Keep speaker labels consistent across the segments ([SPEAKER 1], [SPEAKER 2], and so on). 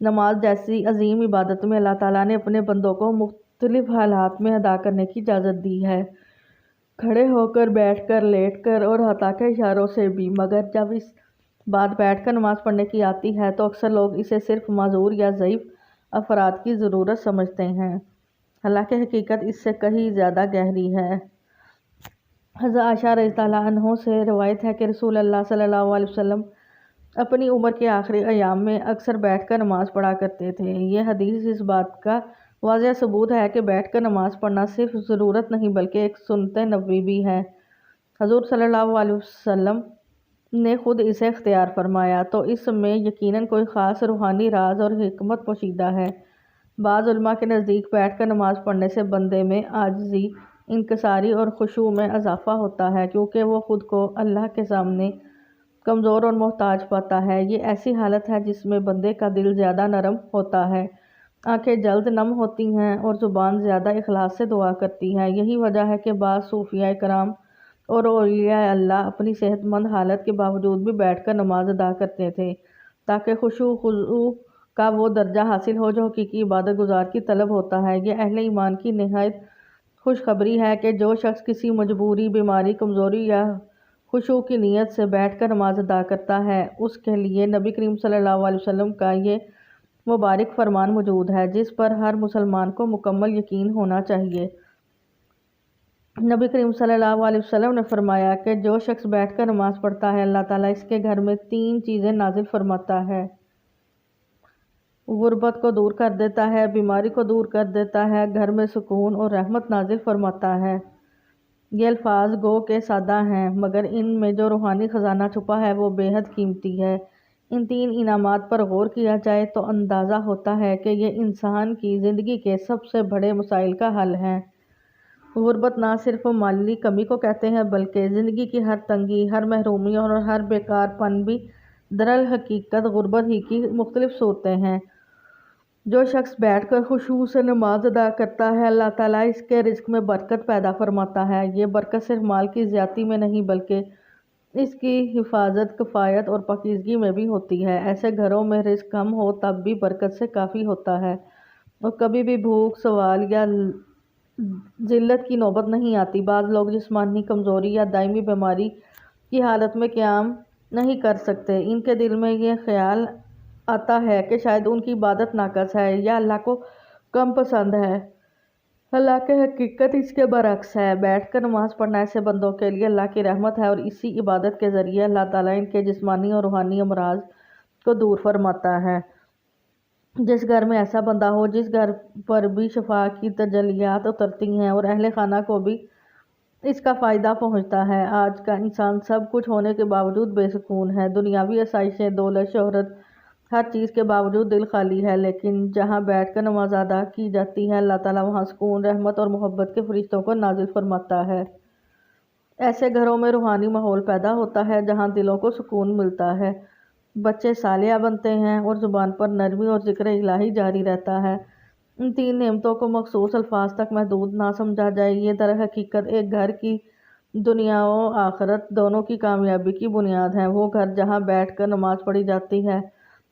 [SPEAKER 1] نماز جیسی عظیم عبادت میں اللہ تعالیٰ نے اپنے بندوں کو مختلف حالات میں ادا کرنے کی اجازت دی ہے، کھڑے ہو کر، بیٹھ کر، لیٹ کر اور حتیٰ کہ اشاروں سے بھی۔ مگر جب اس بات بیٹھ کر نماز پڑھنے کی آتی ہے تو اکثر لوگ اسے صرف معذور یا ضعیف افراد کی ضرورت سمجھتے ہیں، حالانکہ حقیقت اس سے کہیں زیادہ گہری ہے۔ حضرت عائشہ رضی اللہ عنہا سے روایت ہے کہ رسول اللہ صلی اللہ علیہ وسلم اپنی عمر کے آخری ایام میں اکثر بیٹھ کر نماز پڑھا کرتے تھے۔ یہ حدیث اس بات کا واضح ثبوت ہے کہ بیٹھ کر نماز پڑھنا صرف ضرورت نہیں بلکہ ایک سنت نبوی بھی ہے۔ حضور صلی اللہ علیہ وسلم نے خود اسے اختیار فرمایا، تو اس میں یقیناً کوئی خاص روحانی راز اور حکمت پوشیدہ ہے۔ بعض علماء کے نزدیک بیٹھ کر نماز پڑھنے سے بندے میں عاجزی، انکساری اور خشوع میں اضافہ ہوتا ہے، کیونکہ وہ خود کو اللہ کے سامنے کمزور اور محتاج پاتا ہے۔ یہ ایسی حالت ہے جس میں بندے کا دل زیادہ نرم ہوتا ہے، آنکھیں جلد نم ہوتی ہیں اور زبان زیادہ اخلاص سے دعا کرتی ہے۔ یہی وجہ ہے کہ بعض صوفیاء کرام اور اولیاء اللہ اپنی صحت مند حالت کے باوجود بھی بیٹھ کر نماز ادا کرتے تھے، تاکہ خشوع و خضوع کا وہ درجہ حاصل ہو جو حقیقی عبادت گزار کی طلب ہوتا ہے۔ یہ اہل ایمان کی نہایت خوشخبری ہے کہ جو شخص کسی مجبوری، بیماری، کمزوری یا خشوع کی نیت سے بیٹھ کر نماز ادا کرتا ہے، اس کے لیے نبی کریم صلی اللہ علیہ وسلم کا یہ مبارک فرمان موجود ہے جس پر ہر مسلمان کو مکمل یقین ہونا چاہیے۔ نبی کریم صلی اللہ علیہ وسلم نے فرمایا کہ جو شخص بیٹھ کر نماز پڑھتا ہے، اللہ تعالیٰ اس کے گھر میں 3 چیزیں نازل فرماتا ہے: غربت کو دور کر دیتا ہے، بیماری کو دور کر دیتا ہے، گھر میں سکون اور رحمت نازل فرماتا ہے۔ یہ الفاظ گو کہ سادہ ہیں، مگر ان میں جو روحانی خزانہ چھپا ہے وہ بے حد قیمتی ہے۔ ان 3 انعامات پر غور کیا جائے تو اندازہ ہوتا ہے کہ یہ انسان کی زندگی کے سب سے بڑے مسائل کا حل ہیں۔ غربت نہ صرف مالی کمی کو کہتے ہیں بلکہ زندگی کی ہر تنگی، ہر محرومی اور ہر بیکار پن بھی درالحقیقت غربت ہی کی مختلف صورتیں ہیں۔ جو شخص بیٹھ کر خشوع سے نماز ادا کرتا ہے، اللہ تعالیٰ اس کے رزق میں برکت پیدا فرماتا ہے۔ یہ برکت صرف مال کی زیادتی میں نہیں بلکہ اس کی حفاظت، کفایت اور پاکیزگی میں بھی ہوتی ہے۔ ایسے گھروں میں رزق کم ہو تب بھی برکت سے کافی ہوتا ہے اور کبھی بھی بھوک، سوال یا ذلت کی نوبت نہیں آتی۔ بعض لوگ جسمانی کمزوری یا دائمی بیماری کی حالت میں قیام نہیں کر سکتے۔ ان کے دل میں یہ خیال آتا ہے کہ شاید ان کی عبادت ناقص ہے یا اللہ کو کم پسند ہے، حالانکہ حقیقت اس کے برعکس ہے۔ بیٹھ کر نماز پڑھنا ایسے بندوں کے لیے اللہ کی رحمت ہے اور اسی عبادت کے ذریعے اللہ تعالیٰ ان کے جسمانی اور روحانی امراض کو دور فرماتا ہے۔ جس گھر میں ایسا بندہ ہو، جس گھر پر بھی شفا کی تجلیات اترتی ہیں اور اہل خانہ کو بھی اس کا فائدہ پہنچتا ہے۔ آج کا انسان سب کچھ ہونے کے باوجود بے سکون ہے، دنیاوی آسائشیں، دولت، شہرت، ہر چیز کے باوجود دل خالی ہے۔ لیکن جہاں بیٹھ کر نماز ادا کی جاتی ہے، اللہ تعالیٰ وہاں سکون، رحمت اور محبت کے فرشتوں کو نازل فرماتا ہے۔ ایسے گھروں میں روحانی ماحول پیدا ہوتا ہے جہاں دلوں کو سکون ملتا ہے، بچے صالح بنتے ہیں اور زبان پر نرمی اور ذکر الہی جاری رہتا ہے۔ ان 3 نعمتوں کو مخصوص الفاظ تک محدود نہ سمجھا جائے۔ یہ درحقیقت ایک گھر کی دنیا و آخرت دونوں کی کامیابی کی بنیاد ہیں۔ وہ گھر جہاں بیٹھ کر نماز پڑھی جاتی ہے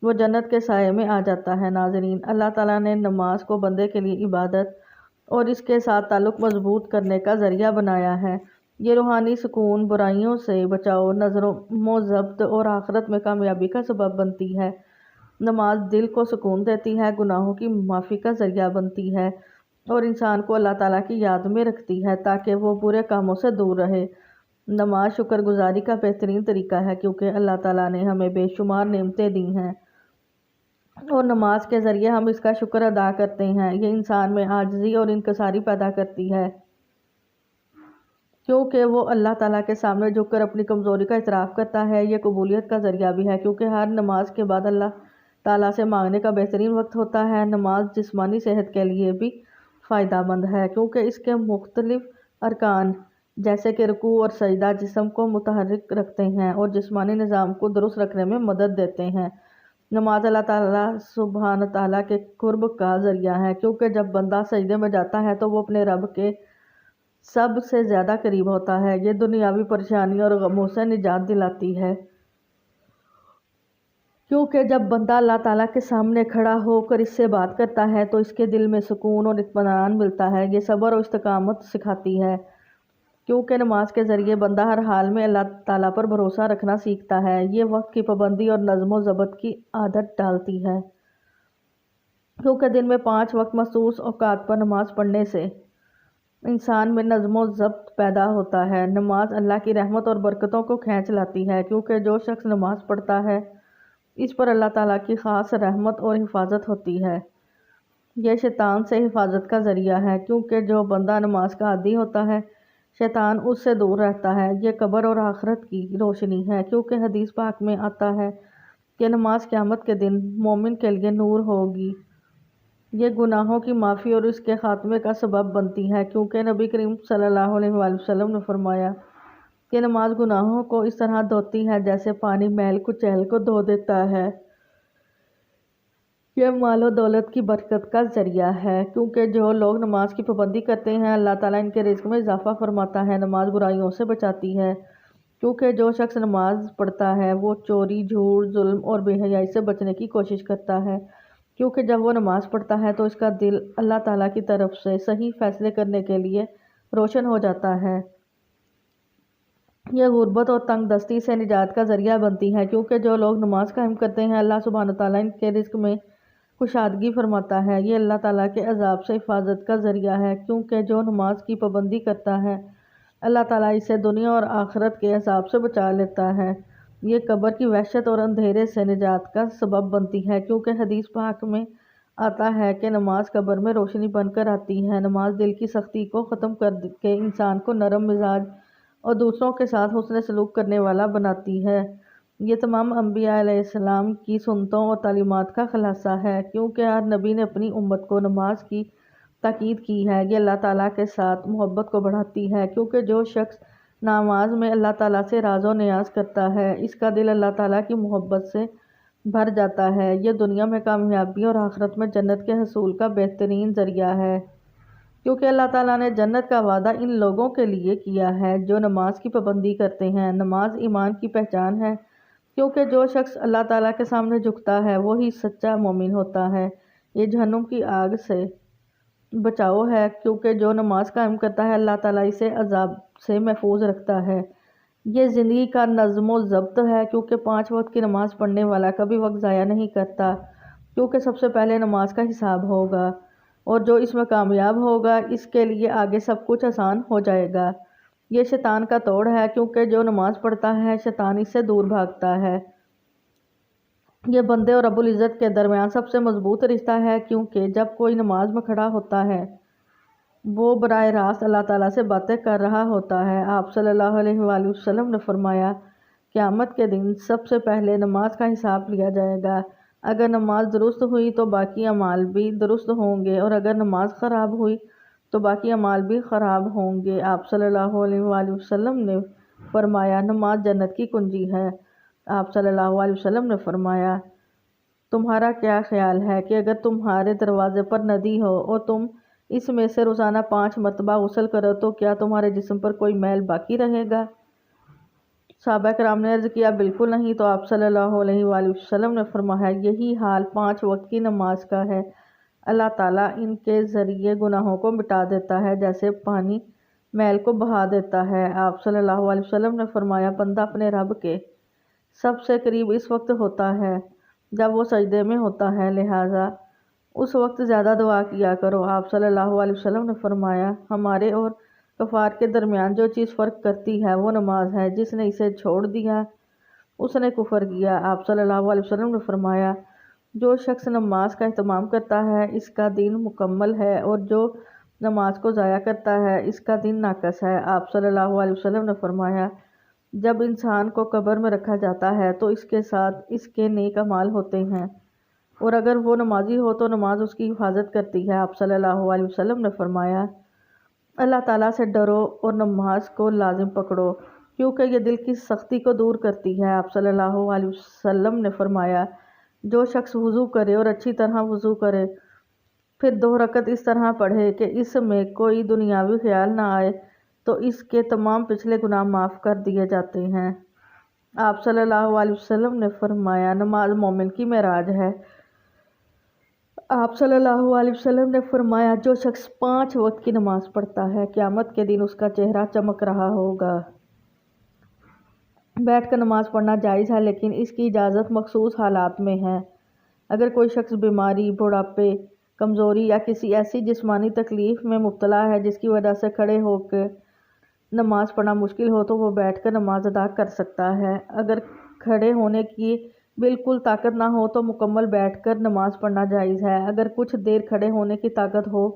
[SPEAKER 1] وہ جنت کے سائے میں آ جاتا ہے۔ ناظرین، اللہ تعالیٰ نے نماز کو بندے کے لیے عبادت اور اس کے ساتھ تعلق مضبوط کرنے کا ذریعہ بنایا ہے۔ یہ روحانی سکون، برائیوں سے بچاؤ، نظروں و ضبط اور آخرت میں کامیابی کا سبب بنتی ہے۔ نماز دل کو سکون دیتی ہے، گناہوں کی معافی کا ذریعہ بنتی ہے اور انسان کو اللہ تعالیٰ کی یاد میں رکھتی ہے تاکہ وہ برے کاموں سے دور رہے۔ نماز شکر گزاری کا بہترین طریقہ ہے کیونکہ اللہ تعالیٰ نے ہمیں بے شمار نعمتیں دی ہیں اور نماز کے ذریعے ہم اس کا شکر ادا کرتے ہیں۔ یہ انسان میں عاجزی اور انکساری پیدا کرتی ہے کیونکہ وہ اللہ تعالیٰ کے سامنے جھک کر اپنی کمزوری کا اعتراف کرتا ہے۔ یہ قبولیت کا ذریعہ بھی ہے کیونکہ ہر نماز کے بعد اللہ تعالیٰ سے مانگنے کا بہترین وقت ہوتا ہے۔ نماز جسمانی صحت کے لیے بھی فائدہ مند ہے کیونکہ اس کے مختلف ارکان جیسے کہ رکوع اور سجدہ جسم کو متحرک رکھتے ہیں اور جسمانی نظام کو درست رکھنے میں مدد دیتے ہیں۔ نماز اللہ تعالیٰ سبحانہ تعالیٰ کے قرب کا ذریعہ ہے کیونکہ جب بندہ سجدے میں جاتا ہے تو وہ اپنے رب کے سب سے زیادہ قریب ہوتا ہے۔ یہ دنیاوی پریشانی اور غموں سے نجات دلاتی ہے کیونکہ جب بندہ اللہ تعالیٰ کے سامنے کھڑا ہو کر اس سے بات کرتا ہے تو اس کے دل میں سکون اور اطمینان ملتا ہے۔ یہ صبر اور استقامت سکھاتی ہے، کیونکہ نماز کے ذریعے بندہ ہر حال میں اللہ تعالیٰ پر بھروسہ رکھنا سیکھتا ہے۔ یہ وقت کی پابندی اور نظم و ضبط کی عادت ڈالتی ہے، کیونکہ دن میں 5 وقت مخصوص اوقات پر نماز پڑھنے سے انسان میں نظم و ضبط پیدا ہوتا ہے۔ نماز اللہ کی رحمت اور برکتوں کو کھینچ لاتی ہے، کیونکہ جو شخص نماز پڑھتا ہے اس پر اللہ تعالیٰ کی خاص رحمت اور حفاظت ہوتی ہے۔ یہ شیطان سے حفاظت کا ذریعہ ہے، کیونکہ جو بندہ نماز کا عادی ہوتا ہے شیطان اس سے دور رہتا ہے۔ یہ قبر اور آخرت کی روشنی ہے، کیونکہ حدیث پاک میں آتا ہے کہ نماز قیامت کے دن مومن کے لیے نور ہوگی۔ یہ گناہوں کی معافی اور اس کے خاتمے کا سبب بنتی ہے، کیونکہ نبی کریم صلی اللہ علیہ وآلہ وسلم نے فرمایا کہ نماز گناہوں کو اس طرح دھوتی ہے جیسے پانی میل کچیل کو دھو دیتا ہے۔ یہ مال و دولت کی برکت کا ذریعہ ہے، کیونکہ جو لوگ نماز کی پابندی کرتے ہیں اللہ تعالیٰ ان کے رزق میں اضافہ فرماتا ہے۔ نماز برائیوں سے بچاتی ہے، کیونکہ جو شخص نماز پڑھتا ہے وہ چوری، جھوٹ، ظلم اور بے حیائی سے بچنے کی کوشش کرتا ہے، کیونکہ جب وہ نماز پڑھتا ہے تو اس کا دل اللہ تعالیٰ کی طرف سے صحیح فیصلے کرنے کے لیے روشن ہو جاتا ہے۔ یہ غربت اور تنگ دستی سے نجات کا ذریعہ بنتی ہے، کیونکہ جو لوگ نماز قائم کرتے ہیں اللہ سبحانہ تعالیٰ ان کے رزق میں کشادگی فرماتا ہے۔ یہ اللہ تعالیٰ کے عذاب سے حفاظت کا ذریعہ ہے، کیونکہ جو نماز کی پابندی کرتا ہے اللہ تعالیٰ اسے دنیا اور آخرت کے عذاب سے بچا لیتا ہے۔ یہ قبر کی وحشت اور اندھیرے سے نجات کا سبب بنتی ہے، کیونکہ حدیث پاک میں آتا ہے کہ نماز قبر میں روشنی بن کر آتی ہے۔ نماز دل کی سختی کو ختم کر کے انسان کو نرم مزاج اور دوسروں کے ساتھ حسن سلوک کرنے والا بناتی ہے۔ یہ تمام انبیاء علیہ السلام کی سنتوں اور تعلیمات کا خلاصہ ہے، کیونکہ ہر نبی نے اپنی امت کو نماز کی تاکید کی ہے۔ یہ اللہ تعالیٰ کے ساتھ محبت کو بڑھاتی ہے، کیونکہ جو شخص نماز میں اللہ تعالیٰ سے راز و نیاز کرتا ہے اس کا دل اللہ تعالیٰ کی محبت سے بھر جاتا ہے۔ یہ دنیا میں کامیابی اور آخرت میں جنت کے حصول کا بہترین ذریعہ ہے، کیونکہ اللہ تعالیٰ نے جنت کا وعدہ ان لوگوں کے لیے کیا ہے جو نماز کی پابندی کرتے ہیں۔ نماز ایمان کی پہچان ہے، کیونکہ جو شخص اللہ تعالیٰ کے سامنے جھکتا ہے وہی سچا مومن ہوتا ہے۔ یہ جہنم کی آگ سے بچاؤ ہے، کیونکہ جو نماز قائم کرتا ہے اللہ تعالیٰ اسے عذاب سے محفوظ رکھتا ہے۔ یہ زندگی کا نظم و ضبط ہے، کیونکہ 5 وقت کی نماز پڑھنے والا کبھی وقت ضائع نہیں کرتا، کیونکہ سب سے پہلے نماز کا حساب ہوگا، اور جو اس میں کامیاب ہوگا اس کے لیے آگے سب کچھ آسان ہو جائے گا۔ یہ شیطان کا توڑ ہے، کیونکہ جو نماز پڑھتا ہے شیطان اس سے دور بھاگتا ہے۔ یہ بندے اور رب العزت کے درمیان سب سے مضبوط رشتہ ہے، کیونکہ جب کوئی نماز میں کھڑا ہوتا ہے وہ براہ راست اللہ تعالیٰ سے باتیں کر رہا ہوتا ہے۔ آپ صلی اللہ علیہ وآلہ وسلم نے فرمایا، قیامت کے دن سب سے پہلے نماز کا حساب لیا جائے گا۔ اگر نماز درست ہوئی تو باقی اعمال بھی درست ہوں گے، اور اگر نماز خراب ہوئی تو باقی اعمال بھی خراب ہوں گے۔ آپ صلی اللہ علیہ وآلہ وسلم نے فرمایا، نماز جنت کی کنجی ہے۔ آپ صلی اللہ علیہ وسلم نے فرمایا، تمہارا کیا خیال ہے کہ اگر تمہارے دروازے پر ندی ہو اور تم اس میں سے روزانہ 5 مرتبہ غسل کرو تو کیا تمہارے جسم پر کوئی میل باقی رہے گا؟ صحابہ کرام نے عرض کیا، بالکل نہیں۔ تو آپ صلی اللہ علیہ وآلہ وسلم نے فرمایا، یہی حال 5 وقت کی نماز کا ہے۔ اللہ تعالیٰ ان کے ذریعے گناہوں کو مٹا دیتا ہے جیسے پانی میل کو بہا دیتا ہے۔ آپ صلی اللہ علیہ وسلم نے فرمایا، بندہ اپنے رب کے سب سے قریب اس وقت ہوتا ہے جب وہ سجدے میں ہوتا ہے، لہٰذا اس وقت زیادہ دعا کیا کرو۔ آپ صلی اللہ علیہ وسلم نے فرمایا، ہمارے اور کفار کے درمیان جو چیز فرق کرتی ہے وہ نماز ہے، جس نے اسے چھوڑ دیا اس نے کفر کیا۔ آپ صلی اللہ علیہ وسلم نے فرمایا، جو شخص نماز کا اہتمام کرتا ہے اس کا دین مکمل ہے، اور جو نماز کو ضائع کرتا ہے اس کا دین ناقص ہے۔ آپ صلی اللہ علیہ وسلم نے فرمایا، جب انسان کو قبر میں رکھا جاتا ہے تو اس کے ساتھ اس کے نیک اعمال ہوتے ہیں، اور اگر وہ نمازی ہو تو نماز اس کی حفاظت کرتی ہے۔ آپ صلی اللہ علیہ وسلم نے فرمایا، اللہ تعالیٰ سے ڈرو اور نماز کو لازم پکڑو، کیونکہ یہ دل کی سختی کو دور کرتی ہے۔ آپ صلی اللہ علیہ وسلم نے فرمایا، جو شخص وضو کرے اور اچھی طرح وضو کرے پھر 2 رکعت اس طرح پڑھے کہ اس میں کوئی دنیاوی خیال نہ آئے تو اس کے تمام پچھلے گناہ معاف کر دیے جاتے ہیں۔ آپ صلی اللہ علیہ وسلم نے فرمایا نماز مومن کی معراج ہے۔ آپ صلی اللہ علیہ وسلم نے فرمایا جو شخص 5 وقت کی نماز پڑھتا ہے قیامت کے دن اس کا چہرہ چمک رہا ہوگا۔ بیٹھ کر نماز پڑھنا جائز ہے لیکن اس کی اجازت مخصوص حالات میں ہے۔ اگر کوئی شخص بیماری، بڑھاپے، کمزوری یا کسی ایسی جسمانی تکلیف میں مبتلا ہے جس کی وجہ سے کھڑے ہو کے نماز پڑھنا مشکل ہو تو وہ بیٹھ کر نماز ادا کر سکتا ہے۔ اگر کھڑے ہونے کی بالکل طاقت نہ ہو تو مکمل بیٹھ کر نماز پڑھنا جائز ہے۔ اگر کچھ دیر کھڑے ہونے کی طاقت ہو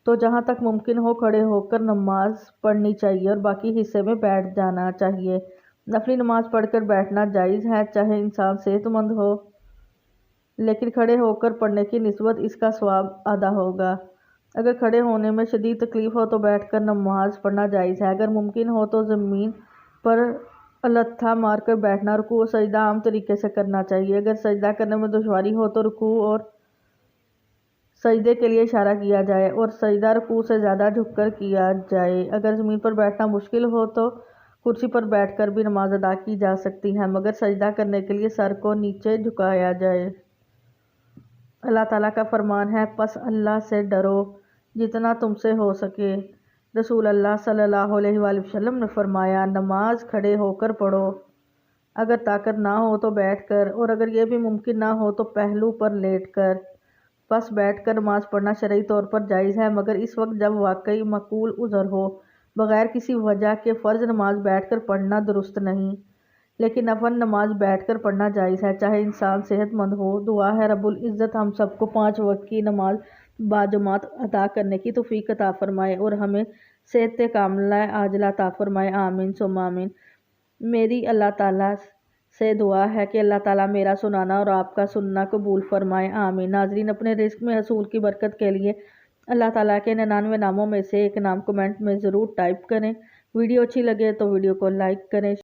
[SPEAKER 1] تو جہاں تک ممکن ہو کھڑے ہو کر نماز پڑھنی چاہیے اور باقی حصے میں بیٹھ جانا چاہیے۔ نفلی نماز پڑھ کر بیٹھنا جائز ہے چاہے انسان صحت مند ہو، لیکن کھڑے ہو کر پڑھنے کی نسبت اس کا ثواب آدھا ہوگا۔ اگر کھڑے ہونے میں شدید تکلیف ہو تو بیٹھ کر نماز پڑھنا جائز ہے۔ اگر ممکن ہو تو زمین پر التھا مار کر بیٹھنا، رکوع و سجدہ عام طریقے سے کرنا چاہیے۔ اگر سجدہ کرنے میں دشواری ہو تو رکوع اور سجدے کے لیے اشارہ کیا جائے اور سجدہ رکوع سے زیادہ جھک کر کیا جائے۔ اگر زمین پر بیٹھنا مشکل ہو تو کرسی پر بیٹھ کر بھی نماز ادا کی جا سکتی ہے مگر سجدہ کرنے کے لیے سر کو نیچے جھکایا جائے۔ اللہ تعالیٰ کا فرمان ہے پس اللہ سے ڈرو جتنا تم سے ہو سکے۔ رسول اللہ صلی اللہ علیہ وآلہ وسلم نے فرمایا نماز کھڑے ہو کر پڑھو، اگر طاقت نہ ہو تو بیٹھ کر اور اگر یہ بھی ممکن نہ ہو تو پہلو پر لیٹ کر۔ پس بیٹھ کر نماز پڑھنا شرعی طور پر جائز ہے مگر اس وقت جب واقعی معقول عذر ہو۔ بغیر کسی وجہ کے فرض نماز بیٹھ کر پڑھنا درست نہیں، لیکن نفل نماز بیٹھ کر پڑھنا جائز ہے چاہے انسان صحت مند ہو۔ دعا ہے رب العزت ہم سب کو 5 وقت کی نماز باجماعت ادا کرنے کی توفیق عطا فرمائے اور ہمیں صحت کاملہ عاجلہ عطا فرمائے، آمین ثم آمین۔ میری اللہ تعالیٰ سے دعا ہے کہ اللہ تعالیٰ میرا سنانا اور آپ کا سننا قبول فرمائے، آمین۔ ناظرین اپنے رزق میں حصول کی برکت کے لیے اللہ تعالیٰ کے 99 ناموں میں سے ایک نام کمنٹ میں ضرور ٹائپ کریں۔ ویڈیو اچھی لگے تو ویڈیو کو لائک کریں۔